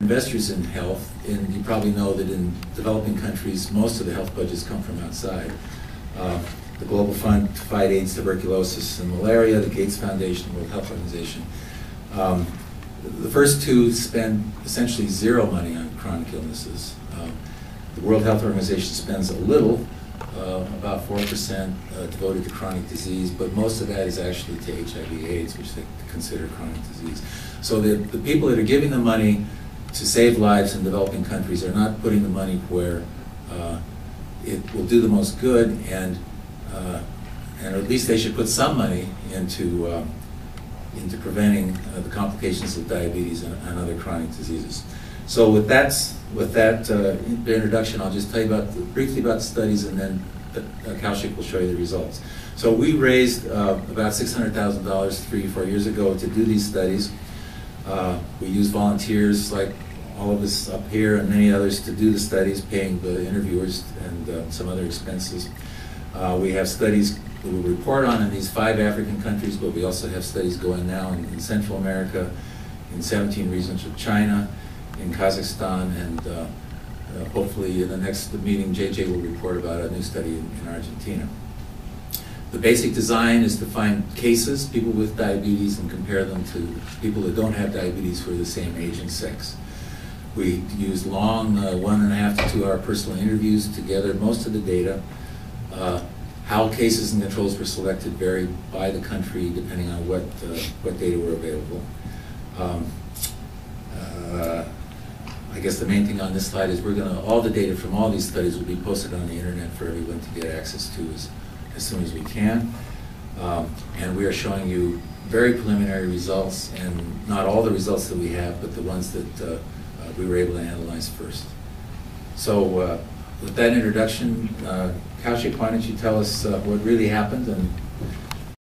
investors in health, and you probably know that in developing countries, most of the health budgets come from outside. The Global Fund to Fight AIDS, Tuberculosis, and Malaria, the Gates Foundation, the World Health Organization. The first two spend essentially zero money on chronic illnesses. The World Health Organization spends a little, about 4% devoted to chronic disease, but most of that is actually to HIV/AIDS, which they consider chronic disease. So the people that are giving the money to save lives in developing countries are not putting the money where it will do the most good, and at least they should put some money into preventing the complications of diabetes and other chronic diseases. So with that introduction, I'll just tell you briefly about the studies, and then Kaushik will show you the results. So we raised about $600,000 3 or 4 years ago to do these studies. We used volunteers like all of us up here and many others to do the studies, paying the interviewers and some other expenses. We have studies that we report on in these 5 African countries, but we also have studies going now in Central America, in 17 regions of China, in Kazakhstan, and hopefully in the next meeting JJ will report about a new study in Argentina. The basic design is to find cases, people with diabetes, and compare them to people that don't have diabetes who are the same age and sex. We use long 1.5 to 2 hour personal interviews to gather most of the data. How cases and controls were selected varied by the country depending on what data were available. I guess the main thing on this slide is all the data from all these studies will be posted on the internet for everyone to get access to as soon as we can. And we are showing you very preliminary results, and not all the results that we have, but the ones that we were able to analyze first. So with that introduction, Kaushik, why don't you tell us what really happened and